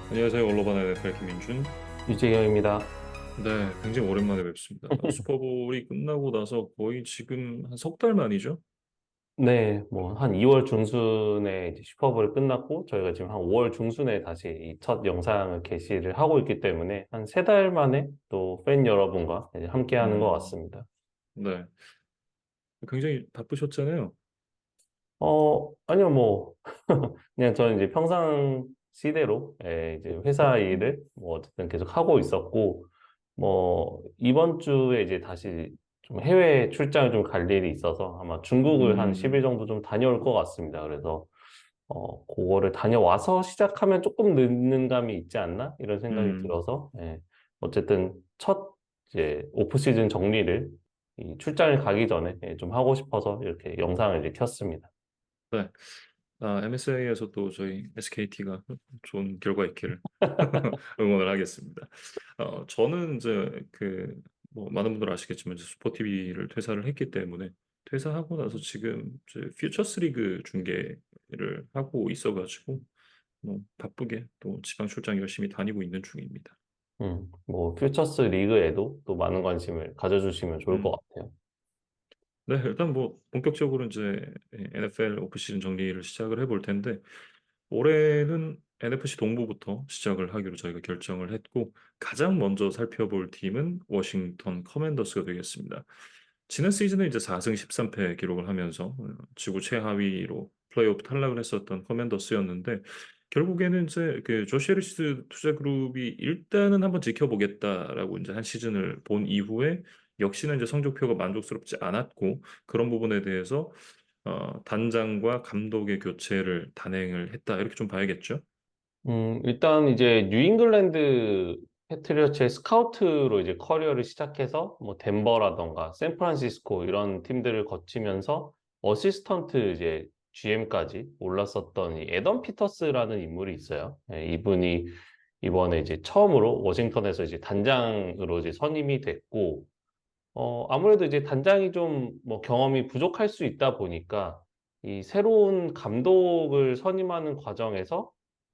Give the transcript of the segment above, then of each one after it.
안녕하세요. 언로바나의 NFL 김민준. 유재경입니다. 네, 굉장히 오랜만에 뵙습니다. 슈퍼볼이 끝나고 나서 거의 지금 한 석 달 만이죠? 네, 뭐, 한 2월 중순에 이제 슈퍼볼이 끝났고, 저희가 지금 한 5월 중순에 다시 이 첫 영상을 게시를 하고 있기 때문에, 한 3달 만에 또 팬 여러분과 이제 함께 하는 것 음, 같습니다. 네. 굉장히 바쁘셨잖아요. 아니요, 뭐, 그냥 저는 이제 평상시대로, 이제 회사 일을 뭐, 어쨌든 계속 하고 있었고, 뭐, 이번 주에 이제 다시 좀 해외 출장을 좀 갈 일이 있어서 아마 중국을 한 10일 음, 정도 좀 다녀올 것 같습니다. 그래서 그거를 다녀와서 시작하면 조금 늦는 감이 있지 않나? 이런 생각이 음, 들어서, 어쨌든 첫 이제 오프 시즌 정리를 이 출장을 가기 전에 좀 하고 싶어서 이렇게 영상을 이제 켰습니다. 네. MSA에서 또 저희 SKT가 좋은 결과 있기를 응원을 하겠습니다. 저는 이제 뭐 많은 분들 아시겠지만 이제 스포티비를 퇴사를 했기 때문에 퇴사하고 나서 지금 이제 퓨처스 리그 중계를 하고 있어가지고 뭐 바쁘게 또 지방 출장 열심히 다니고 있는 중입니다. 뭐, 퓨처스 리그에도 또 많은 관심을 가져주시면 좋을 것 음. 같아요. 네, 일단 뭐 본격적으로 이제 NFL 오프시즌 정리를 시작을 해볼 텐데 올해는 NFC 동부부터 시작을 하기로 저희가 결정을 했고 가장 먼저 살펴볼 팀은 워싱턴 커맨더스가 되겠습니다. 지난 시즌에 이제 4승 13패 기록을 하면서 지구 최하위로 플레이오프 탈락을 했었던 커맨더스였는데 결국에는 이제 그 조시 해리스 투자 그룹이 일단은 한번 지켜보겠다라고 이제 한 시즌을 본 이후에 역시나 이제 성적표가 만족스럽지 않았고 그런 부분에 대해서 단장과 감독의 교체를 단행을 했다 이렇게 좀 봐야겠죠. 일단 이제 뉴잉글랜드 패트리어츠의 스카우트로 이제 커리어를 시작해서 뭐 덴버라던가 샌프란시스코 이런 팀들을 거치면서 어시스턴트 이제 GM까지 올랐었던 이 애덤 피터스라는 인물이 있어요. 이분이 이번에 이제 처음으로 워싱턴에서 이제 단장으로 이제 선임이 됐고, 아무래도 이제 단장이 좀 뭐 경험이 부족할 수 있다 보니까 이 새로운 감독을 선임하는 과정에서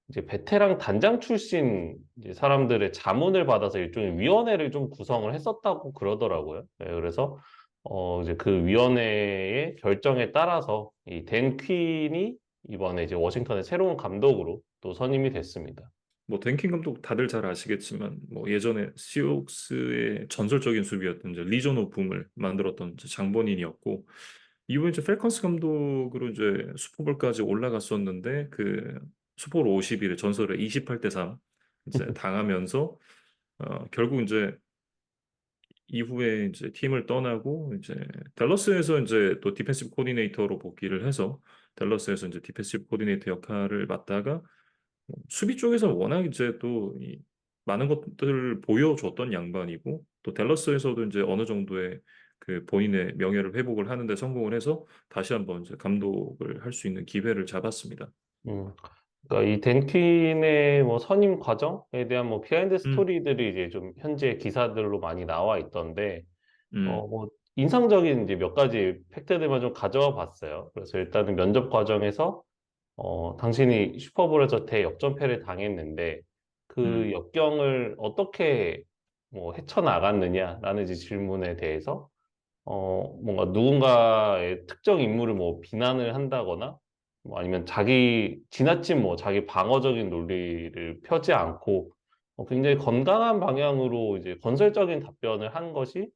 이제 베테랑 단장 출신 이제 사람들의 자문을 받아서 일종의 위원회를 좀 구성을 했었다고 그러더라고요. 그래서 이제 그 위원회의 결정에 따라서 이 댄 퀸이 이번에 이제 워싱턴의 새로운 감독으로 또 선임이 됐습니다. 뭐 댄킨 감독 다들 잘 아시겠지만 뭐 예전에 시옥스의 전설적인 수비였던 이제 리전 오브 붐을 만들었던 이제 장본인이었고 이후에 이제 펠컨스 감독으로 이제 슈퍼볼까지 올라갔었는데 그 슈퍼볼 51의 전설의 28대 3 이제 당하면서 결국 이제 이후에 이제 팀을 떠나고 이제 댈러스에서 이제 또 디펜시브 코디네이터로 복귀를 해서 댈러스에서 이제 디펜시브 코디네이터 역할을 맡다가 수비 쪽에서 워낙 이제 또 이 많은 것들을 보여줬던 양반이고 또 댈러스에서도 이제 어느 정도의 그 본인의 명예를 회복을 하는데 성공을 해서 다시 한번 이제 감독을 할 수 있는 기회를 잡았습니다. 음, 그러니까 이 댄퀸의 뭐 선임 과정에 대한 뭐 비하인드 음, 스토리들이 이제 좀 현재 기사들로 많이 나와 있던데, 음, 뭐 인상적인 이제 몇 가지 팩트들만 좀 가져와 봤어요. 그래서 일단은 면접 과정에서 당신이 슈퍼볼에서 대역전패를 당했는데 그 음, 역경을 어떻게 뭐 헤쳐나갔느냐라는 이제 질문에 대해서 뭔가 누군가의 특정 인물을 뭐 비난을 한다거나, 뭐 아니면 지나친 뭐 자기 방어적인 논리를 펴지 않고, 굉장히 건강한 방향으로 이제 건설적인 답변을 한 것이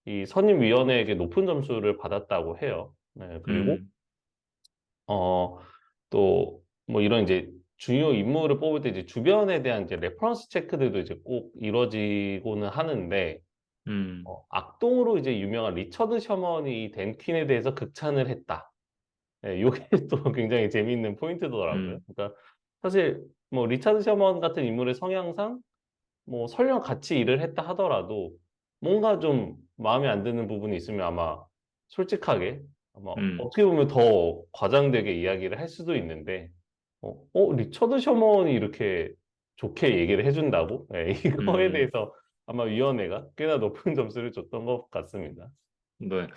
이 선임위원회에게 높은 점수를 받았다고 해요. 네, 그리고, 음, 어, 또, 뭐 이런 이제 중요 인물을 뽑을 때 이제 주변에 대한 이제 레퍼런스 체크들도 이제 꼭 이루어지고는 하는데, 음, 악동으로 이제 유명한 리처드 셔먼이 댄 퀸에 대해서 극찬을 했다. 네, 요게 또 굉장히 재미있는 포인트더라고요. 음, 그러니까 사실 뭐 리처드 셔먼 같은 인물의 성향상 뭐 설령 같이 일을 했다 하더라도 뭔가 좀 마음에 안 드는 부분이 있으면 아마 솔직하게 아마 음, 어떻게 보면 더 과장되게 이야기를 할 수도 있는데 리처드 셔먼이 이렇게 좋게 얘기를 해준다고? 네, 이거에 음. 대해서 아마 위원회가 꽤나 높은 점수를 줬던 것 같습니다. 네.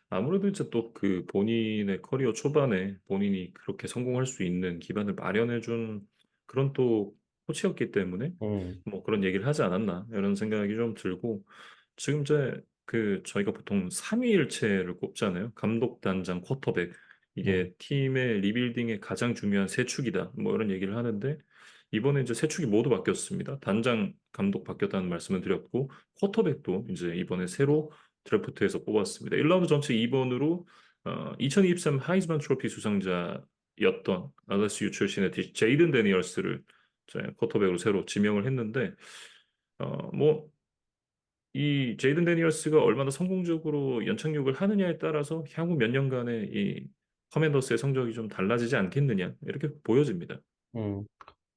아무래도 이제 또 그 본인의 커리어 초반에 본인이 그렇게 성공할 수 있는 기반을 마련해 준 그런 또 코치였기 때문에 음, 뭐 그런 얘기를 하지 않았나 이런 생각이 좀 들고 지금 이제 그 저희가 보통 삼위일체를 꼽잖아요. 감독, 단장, 쿼터백. 음, 이게 팀의 리빌딩의 가장 중요한 세 축이다. 뭐 이런 얘기를 하는데 이번에 이제 세 축이 모두 바뀌었습니다. 단장, 감독 바뀌었다는 말씀을 드렸고 쿼터백도 이제 이번에 새로 드래프트에서 뽑았습니다. 1라운드 전체 2번으로 2023 하이즈만 트로피 수상자였던 LSU 출신의 제이든 데니얼스를 이제 쿼터백으로 새로 지명을 했는데 뭐 이 제이든 데니얼스가 얼마나 성공적으로 연착륙을 하느냐에 따라서 향후 몇 년간의 이 커맨더스의 성적이 좀 달라지지 않겠느냐 이렇게 보여집니다. 음.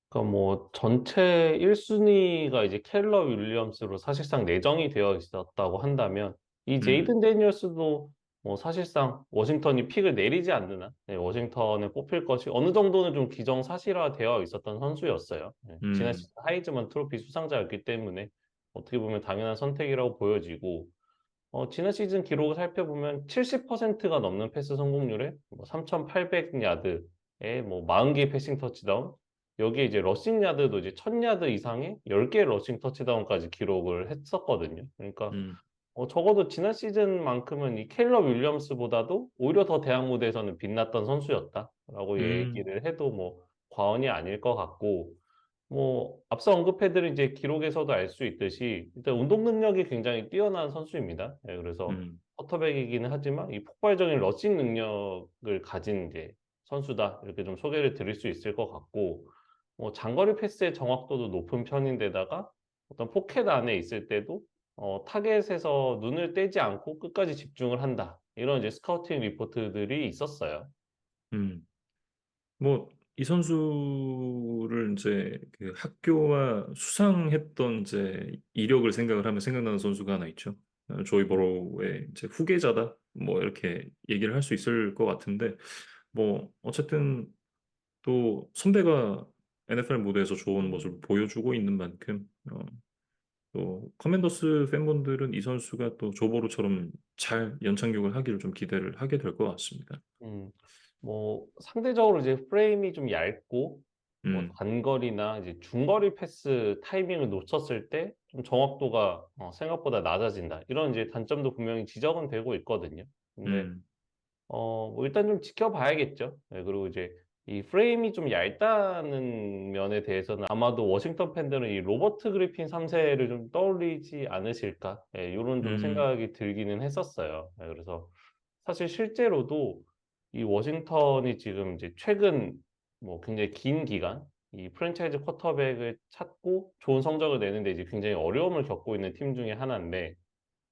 그러니까 뭐 전체 1순위가 이제 켈러 윌리엄스로 사실상 내정이 되어 있었다고 한다면 이 음, 제이든 데니얼스도 뭐 사실상 워싱턴이 픽을 내리지 않는 한 워싱턴에 뽑힐 것이 어느 정도는 좀 기정사실화되어 있었던 선수였어요. 지난 음, 시즌 하이즈만 트로피 수상자였기 때문에 어떻게 보면 당연한 선택이라고 보여지고 지난 시즌 기록을 살펴보면 70%가 넘는 패스 성공률에 뭐 3,800야드에 뭐 40개의 패싱 터치다운, 여기에 이제 러싱 야드도 이제 1,000야드 이상의 10개의 러싱 터치다운까지 기록을 했었거든요. 그러니까 음, 적어도 지난 시즌만큼은 이 켈러 윌리엄스보다도 오히려 더 대학 무대에서는 빛났던 선수였다라고 음, 얘기를 해도 뭐 과언이 아닐 것 같고, 뭐 앞서 언급해드린 이제 기록에서도 알 수 있듯이 일단 운동 능력이 굉장히 뛰어난 선수입니다. 그래서 음, 쿼터백이기는 하지만 이 폭발적인 러싱 능력을 가진 이제 선수다, 이렇게 좀 소개를 드릴 수 있을 것 같고, 뭐 장거리 패스의 정확도도 높은 편인데다가 어떤 포켓 안에 있을 때도 타겟에서 눈을 떼지 않고 끝까지 집중을 한다, 이런 이제 스카우팅 리포트들이 있었어요. 음. 뭐 이 선수를 이제 그 학교와 수상했던 이제 이력을 생각을 하면 생각나는 선수가 하나 있죠. 조이 버로우의 이제 후계자다. 뭐 이렇게 얘기를 할 수 있을 것 같은데 뭐 어쨌든 또 선배가 NFL 무대에서 좋은 모습을 보여주고 있는 만큼 또 커맨더스 팬분들은 이 선수가 또 조보로처럼 잘 연착륙을 하기를 좀 기대를 하게 될 것 같습니다. 음, 뭐 상대적으로 이제 프레임이 좀 얇고 뭐 음, 단거리나 이제 중거리 패스 타이밍을 놓쳤을 때 좀 정확도가 생각보다 낮아진다, 이런 이제 단점도 분명히 지적은 되고 있거든요. 근데 음, 뭐 일단 좀 지켜봐야겠죠. 그리고 이제 이 프레임이 좀 얇다는 면에 대해서는 아마도 워싱턴 팬들은 이 로버트 그리핀 3세를 좀 떠올리지 않으실까, 이런 좀 음, 생각이 들기는 했었어요. 그래서 사실 실제로도 이 워싱턴이 지금 이제 최근 뭐 굉장히 긴 기간 이 프랜차이즈 쿼터백을 찾고 좋은 성적을 내는데 이제 굉장히 어려움을 겪고 있는 팀 중에 하나인데,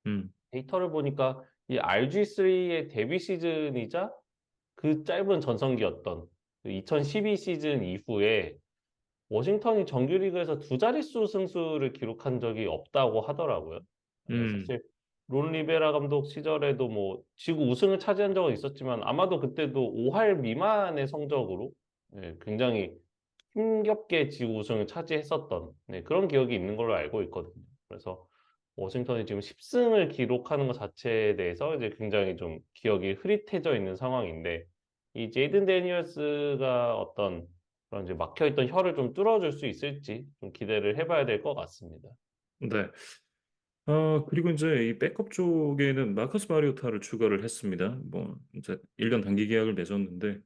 음, 데이터를 보니까 이 RG3의 데뷔 시즌이자 그 짧은 전성기였던 그 2012 시즌 이후에 워싱턴이 정규리그에서 두 자릿수 승수를 기록한 적이 없다고 하더라고요. 음, 사실 론 리베라 감독 시절에도 뭐 지구 우승을 차지한 적은 있었지만 아마도 그때도 5할 미만의 성적으로 굉장히 힘겹게 지구 우승을 차지했었던 그런 기억이 있는 걸로 알고 있거든요. 그래서 워싱턴이 지금 10승을 기록하는 것 자체에 대해서 이제 굉장히 좀 기억이 흐릿해져 있는 상황인데, 이 제이든 데니얼스가 어떤 그런 이제 막혀있던 혀를 좀 뚫어줄 수 있을지 좀 기대를 해봐야 될 것 같습니다. 네. 그리고 이제 이 백업 쪽에는 마커스 마리오타를 추가를 했습니다. 뭐, 이제 1년 단기 계약을 맺었는데,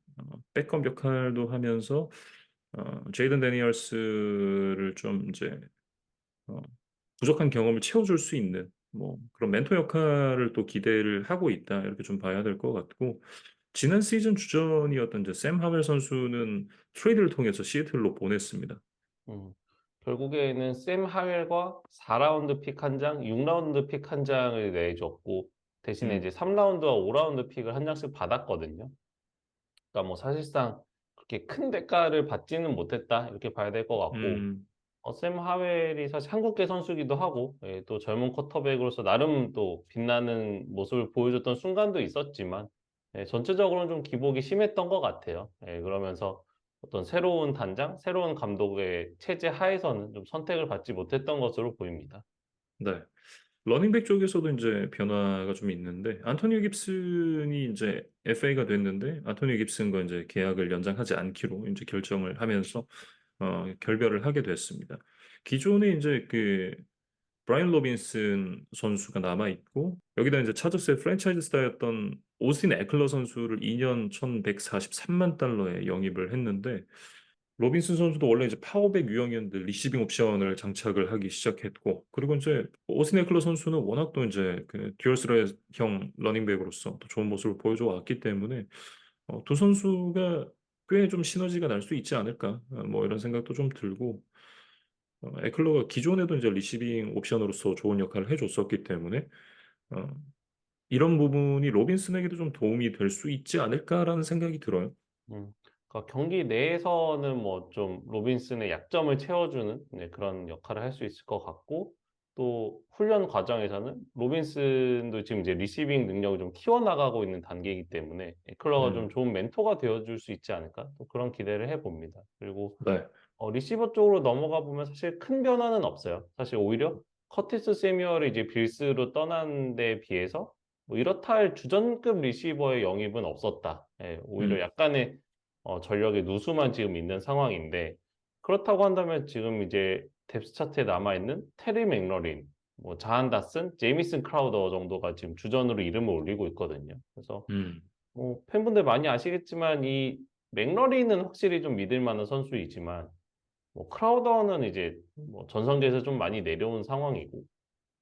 백업 역할도 하면서, 제이든 데니얼스를 좀 이제, 어, 부족한 경험을 채워줄 수 있는, 뭐, 그런 멘토 역할을 또 기대를 하고 있다. 이렇게 좀 봐야 될 것 같고, 지난 시즌 주전이었던 이제 샘 하멜 선수는 트레이드를 통해서 시애틀로 보냈습니다. 음, 결국에는 샘 하웰과 4라운드 픽 한 장, 6라운드 픽 한 장을 내줬고, 대신에 음, 이제 3라운드와 5라운드 픽을 한 장씩 받았거든요. 그러니까 뭐 사실상 그렇게 큰 대가를 받지는 못했다, 이렇게 봐야 될 것 같고, 음, 샘 하웰이 사실 한국계 선수기도 하고, 또 젊은 쿼터백으로서 나름 또 빛나는 모습을 보여줬던 순간도 있었지만, 전체적으로는 좀 기복이 심했던 것 같아요. 그러면서 어떤 새로운 단장, 새로운 감독의 체제 하에서는 좀 선택을 받지 못했던 것으로 보입니다. 네. 러닝백 쪽에서도 이제 변화가 좀 있는데 안토니오 깁슨이 이제 FA가 됐는데 안토니오 깁슨과 이제 계약을 연장하지 않기로 이제 결정을 하면서 결별을 하게 됐습니다. 기존에 이제 그 브라이언 로빈슨 선수가 남아 있고 여기다 이제 차저스의 프랜차이즈 스타였던 오스틴 에클러 선수를 2년 1,143만 달러에 영입을 했는데 로빈슨 선수도 원래 이제 파워백 유형이었는데 리시빙 옵션을 장착을 하기 시작했고 그리고 이제 오스틴 에클러 선수는 워낙 또 이제 그 듀얼 스레트형 러닝백으로서 또 좋은 모습을 보여줘 왔기 때문에 두 선수가 꽤 좀 시너지가 날 수 있지 않을까 뭐 이런 생각도 좀 들고 에클러가 기존에도 이제 리시빙 옵션으로서 좋은 역할을 해줬었기 때문에 어, 이런 부분이 로빈슨에게도 좀 도움이 될 수 있지 않을까라는 생각이 들어요. 그러니까 경기 내에서는 뭐 좀 로빈슨의 약점을 채워주는 네, 그런 역할을 할 수 있을 것 같고 또 훈련 과정에서는 로빈슨도 지금 이제 리시빙 능력을 좀 키워나가고 있는 단계이기 때문에 에클러가 좀 음, 좋은 멘토가 되어줄 수 있지 않을까 또 그런 기대를 해봅니다. 그리고 네, 리시버 쪽으로 넘어가 보면 사실 큰 변화는 없어요. 사실 오히려 커티스 세뮤얼이 이제 빌스로 떠난 데 비해서 뭐 이렇다 할 주전급 리시버의 영입은 없었다. 예, 오히려 음, 약간의 전력의 누수만 지금 있는 상황인데 그렇다고 한다면 지금 이제 뎁스 차트에 남아 있는 테리 맥러린, 뭐 자한 다슨, 제이미슨 크라우더 정도가 지금 주전으로 이름을 올리고 있거든요. 그래서 음, 팬분들 많이 아시겠지만 이 맥러린은 확실히 좀 믿을 만한 선수이지만 뭐 크라우더는 이제 뭐 전성기에서 좀 많이 내려온 상황이고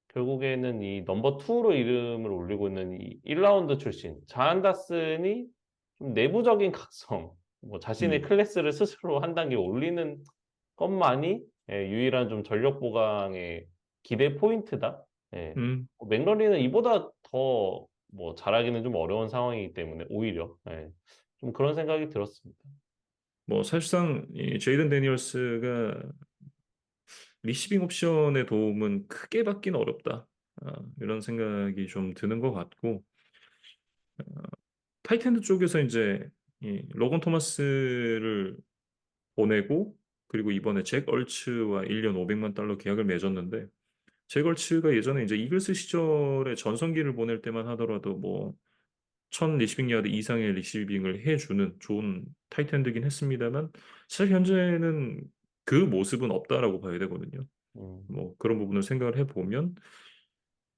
결국에는 이 넘버 2로 이름을 올리고 있는 이 1라운드 출신 자안다슨이 좀 내부적인 각성, 뭐 자신의 음, 클래스를 스스로 한 단계 올리는 것만이 유일한 좀 전력 보강의 기대 포인트다. 예. 음. 맥러리는 이보다 더 뭐 잘하기는 좀 어려운 상황이기 때문에 오히려 좀 그런 생각이 들었습니다. 뭐 사실상 이 제이든 데니얼스가 리시빙 옵션의 도움은 크게 받기는 어렵다. 이런 생각이 좀 드는 것 같고 타이탄드 쪽에서 이제 이 로건 토마스를 보내고 그리고 이번에 잭 얼츠와 1년 500만 달러 계약을 맺었는데 잭 얼츠가 예전에 이제 이글스 시절에 전성기를 보낼 때만 하더라도 뭐1000 리시빙 야드 이상의 리시빙을 해주는 좋은 타이트엔드긴 했습니다만 사실 현재는 그 모습은 없다라고 봐야 되거든요. 음, 뭐 그런 부분을 생각을 해보면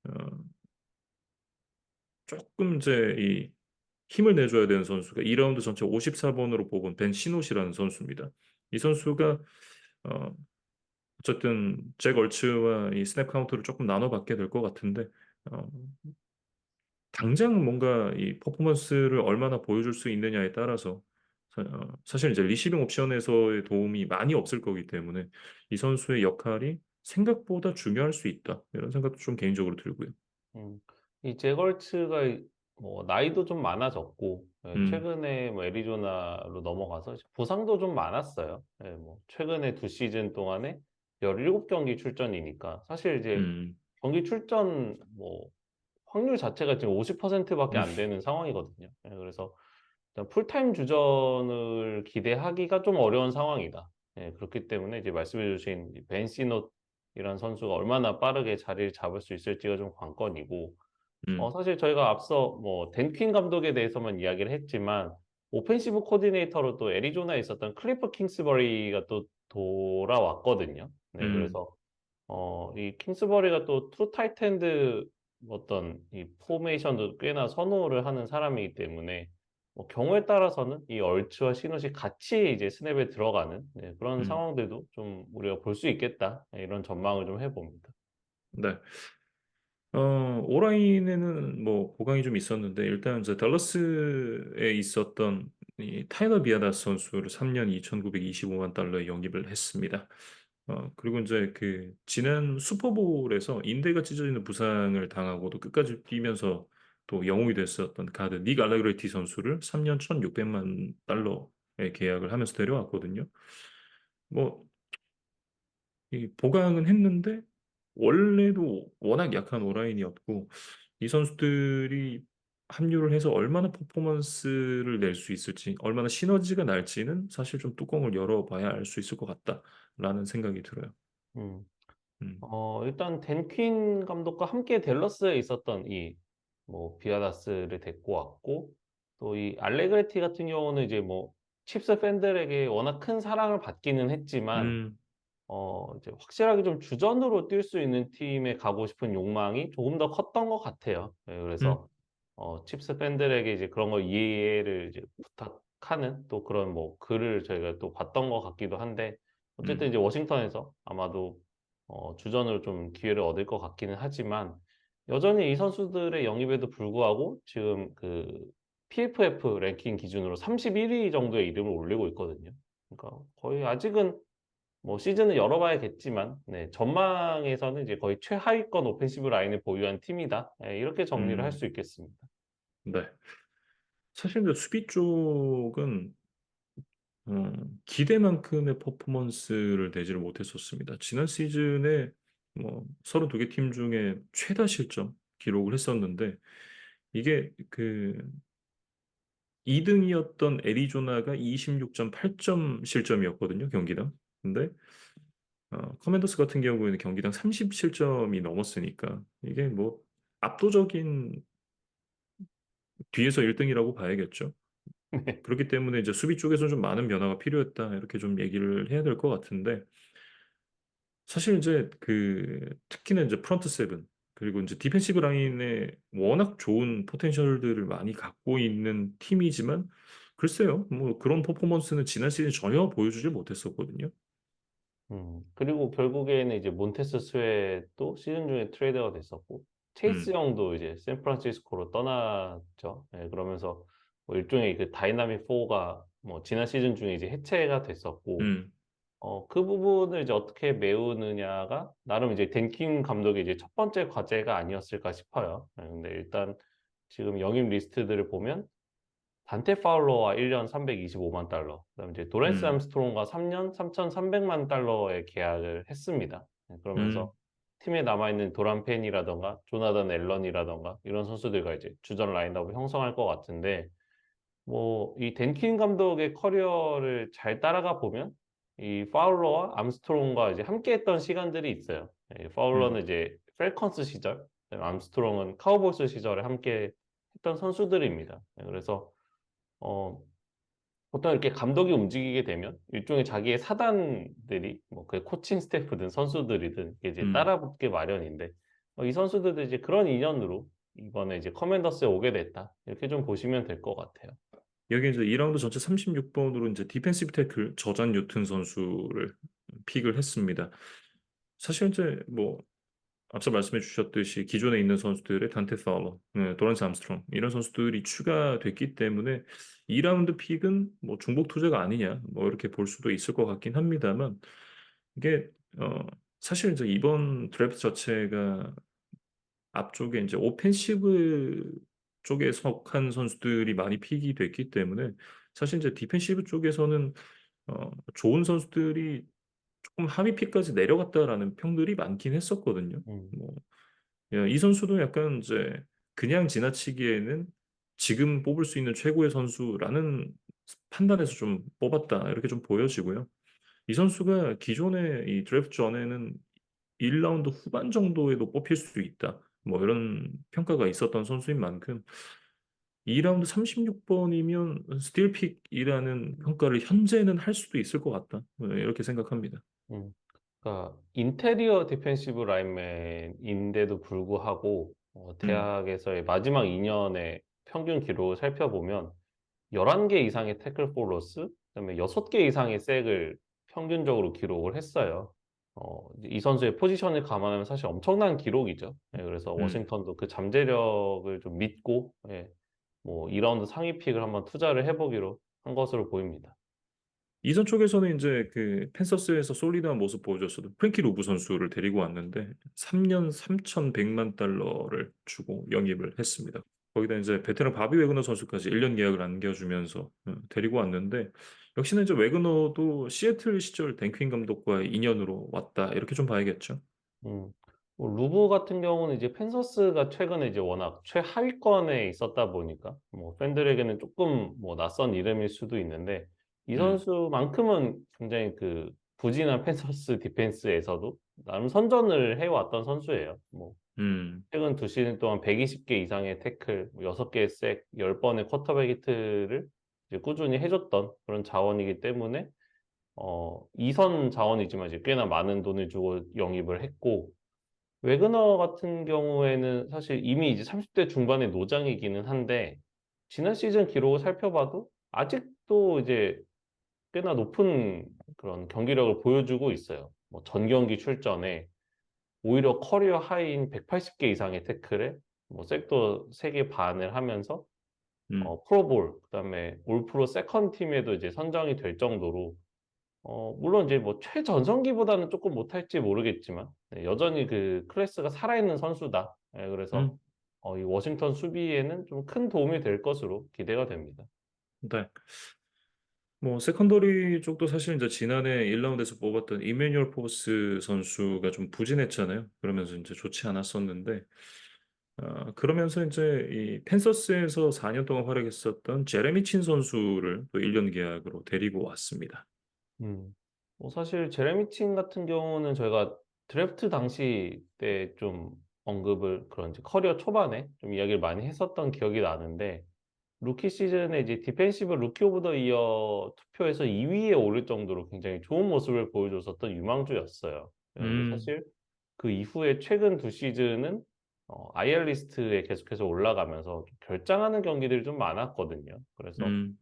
어, 조금 이제 이 힘을 내줘야 되는 선수가 2라운드 전체 54번으로 뽑은 벤 시노시라는 선수입니다. 이 선수가 어, 어쨌든 잭 얼츠와 이 스냅 카운트를 조금 나눠받게 될 것 같은데 어, 당장 뭔가 이 퍼포먼스를 얼마나 보여줄 수 있느냐에 따라서 사실 이제 리시빙 옵션에서의 도움이 많이 없을 거기 때문에 이 선수의 역할이 생각보다 중요할 수 있다. 이런 생각도 좀 개인적으로 들고요. 음. 이 제걸츠가 뭐 나이도 좀 많아졌고 음, 최근에 뭐 애리조나로 넘어가서 부상도 좀 많았어요. 뭐 최근에 두 시즌 동안에 17경기 출전이니까 사실 이제 음, 경기 출전 뭐 확률 자체가 지금 50%밖에 음, 안 되는 상황이거든요. 그래서 일단 풀타임 주전을 기대하기가 좀 어려운 상황이다. 그렇기 때문에 이제 말씀해 주신 벤 시노이라는 선수가 얼마나 빠르게 자리를 잡을 수 있을지가 좀 관건이고 음, 사실 저희가 앞서 뭐 댄 퀸 감독에 대해서만 이야기를 했지만 오펜시브 코디네이터로 또 애리조나에 있었던 클리프 킹스버리가 또 돌아왔거든요. 네, 음, 그래서 이 킹스버리가 또 투 타이트엔드 어떤 이 포메이션도 꽤나 선호를 하는 사람이기 때문에 뭐 경우에 따라서는 이 얼츠와 시넛이 같이 이제 스냅에 들어가는 그런 음. 상황들도 좀 우리가 볼 수 있겠다 이런 전망을 좀 해봅니다. 네. 오라인에는 뭐 보강이 좀 있었는데 일단 이제 댈러스에 있었던 이 타이너 비아다스 선수를 3년 2,925만 달러에 영입을 했습니다. 그리고 이제 그 지난 슈퍼볼에서 인대가 찢어지는 부상을 당하고도 끝까지 뛰면서 또 영웅이 됐었던 가드 닉 알레그레티 선수를 3년 1,600만 달러에 계약을 하면서 데려왔거든요. 뭐 이 보강은 했는데 원래도 워낙 약한 오라인이었고 이 선수들이 합류를 해서 얼마나 퍼포먼스를 낼 수 있을지, 얼마나 시너지가 날지는 사실 좀 뚜껑을 열어봐야 알 수 있을 것 같다라는 생각이 들어요. 음. 음, 일단 댄 퀸 감독과 함께 댈러스에 있었던 이 뭐 비아다스를 데리고 왔고 또 이 알레그레티 같은 경우는 이제 뭐 칩스 팬들에게 워낙 큰 사랑을 받기는 했지만 음, 이제 확실하게 좀 주전으로 뛸 수 있는 팀에 가고 싶은 욕망이 조금 더 컸던 것 같아요. 예, 음, 그래서 칩스 팬들에게 이제 그런 걸 이해를 이제 부탁하는 또 그런 뭐 글을 저희가 또 봤던 것 같기도 한데 어쨌든 음, 이제 워싱턴에서 아마도 주전으로 좀 기회를 얻을 것 같기는 하지만 여전히 이 선수들의 영입에도 불구하고 지금 그 PFF 랭킹 기준으로 31위 정도의 이름을 올리고 있거든요. 그러니까 거의 아직은 뭐 시즌을 열어봐야겠지만, 네, 전망에서는 이제 거의 최하위권 오펜시브 라인을 보유한 팀이다. 예, 이렇게 정리를 할 음, 수 있겠습니다. 네. 사실 이제 수비 쪽은 기대만큼의 퍼포먼스를 내지를 못했었습니다. 지난 시즌에 뭐 32개 팀 중에 최다 실점 기록을 했었는데 이게 그 2등이었던 애리조나가 26.8점 실점이었거든요, 경기당. 근데 커맨더스 같은 경우에는 경기당 37점이 넘었으니까 이게 뭐 압도적인 뒤에서 1등이라고 봐야겠죠. 네. 그렇기 때문에 이제 수비 쪽에서 좀 많은 변화가 필요했다 이렇게 좀 얘기를 해야 될 것 같은데 사실 이제 특히나 이제 프런트 세븐 그리고 이제 디펜시브 라인에 워낙 좋은 포텐셜들을 많이 갖고 있는 팀이지만 글쎄요 뭐 그런 퍼포먼스는 지난 시즌 전혀 보여주지 못했었거든요. 그리고 결국에는 이제 몬테스 스웨도 시즌 중에 트레이드가 됐었고, 체이스 음, 형도 이제 샌프란시스코로 떠났죠. 예, 그러면서 뭐 일종의 그 다이나믹 4가 뭐 지난 시즌 중에 이제 해체가 됐었고, 음, 그 부분을 이제 어떻게 메우느냐가 나름 이제 댄킨 감독의 이제 첫 번째 과제가 아니었을까 싶어요. 예, 근데 일단 지금 영입 리스트들을 보면 단테 파울러와 1년 325만 달러, 그다음에 이제 도렌스 음, 암스트롱과 3년 3,300만 달러의 계약을 했습니다. 예, 그러면서 음, 팀에 남아있는 도란 펜이라던가 조나단 앨런이라던가 이런 선수들과 이제 주전 라인업을 형성할 것 같은데 뭐, 이 댄킨 감독의 커리어를 잘 따라가 보면, 이 파울러와 암스트롱과 이제 함께 했던 시간들이 있어요. 이 음. 파울러는 이제 펠컨스 시절, 그다음에 암스트롱은 카우보이스 시절에 함께 했던 선수들입니다. 그래서, 어, 보통 이렇게 감독이 움직이게 되면 일종의 자기의 사단들이 뭐 그 코칭 스태프든 선수들이든 이제 음. 따라붙게 마련인데, 이 선수들도 이제 그런 인연으로 이번에 이제 커맨더스에 오게 됐다. 이렇게 좀 보시면 될 것 같아요. 여기 이제 2라운드 전체 36번으로 이제 디펜시브 태클 저잔 뉴튼 선수를 픽을 했습니다. 사실 이제 뭐 앞서 말씀해 주셨듯이 기존에 있는 선수들의 단테 파울러, 도런스 암스트롱 이런 선수들이 추가됐기 때문에 2라운드 픽은 뭐 중복 투자가 아니냐 뭐 이렇게 볼 수도 있을 것 같긴 합니다만 이게 어 사실 이제 이번 드래프트 자체가 앞쪽에 이제 오펜시브 쪽에 속한 선수들이 많이 픽이 됐기 때문에 사실 이제 디펜시브 쪽에서는 좋은 선수들이 조금 하위 픽까지 내려갔다라는 평들이 많긴 했었거든요. 음. 뭐, 이 선수도 약간 이제 그냥 지나치기에는 지금 뽑을 수 있는 최고의 선수라는 판단에서 좀 뽑았다 이렇게 좀 보여지고요. 이 선수가 기존에 이 드래프트 전에는 1라운드 후반 정도에도 뽑힐 수 있다. 뭐 이런 평가가 있었던 선수인 만큼 2라운드 36번이면 스틸픽이라는 평가를 현재는 할 수도 있을 것 같다. 이렇게 생각합니다. 음. 그러니까 인테리어 디펜시브 라인맨인데도 불구하고 음, 대학에서의 마지막 2년의 평균 기록을 살펴보면 11개 이상의 태클 포 로스, 그다음에 6개 이상의 색을 평균적으로 기록을 했어요. 이 선수의 포지션을 감안하면 사실 엄청난 기록이죠. 예, 그래서 음. 워싱턴도 그 잠재력을 좀 믿고 예, 뭐 2라운드 상위 픽을 한번 투자를 해보기로 한 것으로 보입니다. 이전 쪽에서는 이제 펜서스에서 솔리드한 모습 보여줬어도 프랭키 로브 선수를 데리고 왔는데 3년 3,100만 달러를 주고 영입을 했습니다. 거기다 이제 베테랑 바비 웨그너 선수까지 1년 계약을 안겨주면서 데리고 왔는데 역시나 이제 웨그너도 시애틀 시절 댄퀸 감독과의 인연으로 왔다 이렇게 좀 봐야겠죠. 음. 뭐 루브 같은 경우는 이제 펜서스가 최근에 이제 워낙 최하위권에 있었다 보니까 뭐 팬들에게는 조금 뭐 낯선 이름일 수도 있는데 이 음, 선수만큼은 굉장히 그 부진한 펜서스 디펜스에서도 나름 선전을 해왔던 선수예요. 뭐 음, 최근 두 시즌 동안 120개 이상의 태클, 6개의 색, 10번의 쿼터백 히트를 이제 꾸준히 해줬던 그런 자원이기 때문에 2선 자원이지만 이제 꽤나 많은 돈을 주고 영입을 했고, 웨그너 같은 경우에는 사실 이미 이제 30대 중반의 노장이기는 한데, 지난 시즌 기록을 살펴봐도 아직도 이제 꽤나 높은 그런 경기력을 보여주고 있어요. 뭐 전 경기 출전에 오히려 커리어 하이인 180개 이상의 태클에 뭐 섹터 3개 반을 하면서 음, 프로볼, 그다음에 올 프로 세컨 팀에도 이제 선정이 될 정도로 물론 이제 뭐 최전성기보다는 조금 못할지 모르겠지만 네, 여전히 그 클래스가 살아있는 선수다. 예, 그래서 음, 이 워싱턴 수비에는 좀 큰 도움이 될 것으로 기대가 됩니다. 네. 뭐 세컨더리 쪽도 사실 이제 지난해 1라운드에서 뽑았던 이메뉴얼 포스 선수가 좀 부진했잖아요. 그러면서 이제 좋지 않았었는데 그러면서 이제 이 펜서스에서 4년 동안 활약했었던 제레미 친 선수를 또 1년 계약으로 데리고 왔습니다. 음. 뭐 사실 제레미 친 같은 경우는 저희가 드래프트 당시 때 좀 언급을 그런 이제 커리어 초반에 좀 이야기를 많이 했었던 기억이 나는데, 루키 시즌에 이제 디펜시브 루키 오브 더 이어 투표에서 2위에 오를 정도로 굉장히 좋은 모습을 보여줬었던 유망주였어요. 그런데 음, 사실 그 이후에 최근 두 시즌은 IR 리스트에 계속해서 올라가면서 좀 결장하는 경기들이 좀 많았거든요. 그래서 음,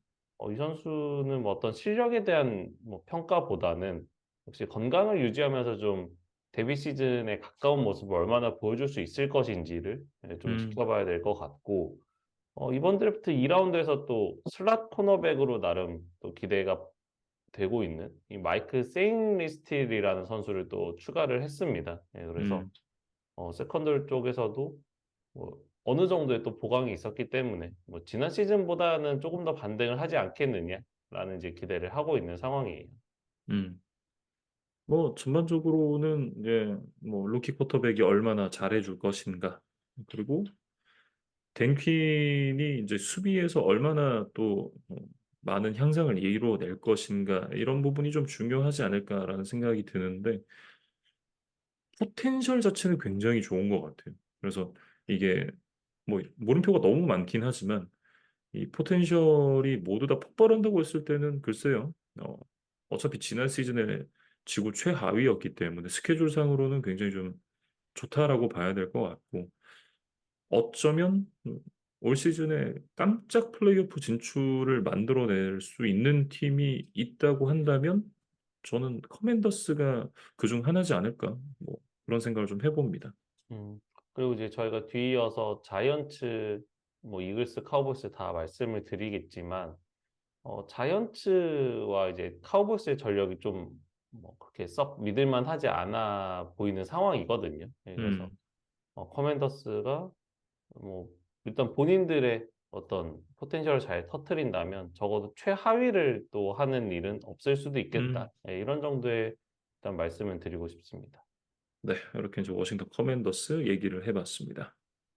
이 선수는 뭐 어떤 실력에 대한 뭐 평가보다는 역시 건강을 유지하면서 좀 데뷔 시즌에 가까운 모습을 얼마나 보여줄 수 있을 것인지를 좀 음, 지켜봐야 될 것 같고, 이번 드래프트 2라운드에서 또 슬롯 코너백으로 나름 또 기대가 되고 있는 이 마이크 세인리스틸이라는 선수를 또 추가를 했습니다. 예, 그래서 음, 세컨들 쪽에서도 뭐 어느 정도의 또 보강이 있었기 때문에 뭐 지난 시즌보다는 조금 더 반등을 하지 않겠느냐라는 이제 기대를 하고 있는 상황이에요. 음. 뭐 전반적으로는 이제 뭐 루키 쿼터백이 얼마나 잘해줄 것인가 그리고 댄 퀸이 이제 수비에서 얼마나 또 많은 향상을 이루어낼 것인가 이런 부분이 좀 중요하지 않을까라는 생각이 드는데 포텐셜 자체는 굉장히 좋은 것 같아요. 그래서 이게 뭐 물음표가 너무 많긴 하지만 이 포텐셜이 모두 다 폭발한다고 했을 때는 글쎄요. 어차피 지난 시즌에 지구 최하위였기 때문에 스케줄상으로는 굉장히 좀 좋다라고 봐야 될 것 같고 어쩌면 올 시즌에 깜짝 플레이오프 진출을 만들어낼 수 있는 팀이 있다고 한다면 저는 커맨더스가 그중 하나지 않을까 뭐 그런 생각을 좀 해봅니다. 음, 그리고 이제 저희가 뒤이어서 자이언츠, 뭐 이글스, 카우보이스 다 말씀을 드리겠지만, 자이언츠와 이제 카우보이스의 전력이 좀 뭐 그렇게 썩 믿을만 하지 않아 보이는 상황이거든요. 예, 그래서 음, 커맨더스가 뭐 일단 본인들의 어떤 포텐셜을 잘 터트린다면 적어도 최하위를 또 하는 일은 없을 수도 있겠다. 음, 예, 이런 정도의 일단 말씀을 드리고 싶습니다. 네, 이렇게 이제 워싱턴 커맨더스 얘기를 해봤습니다.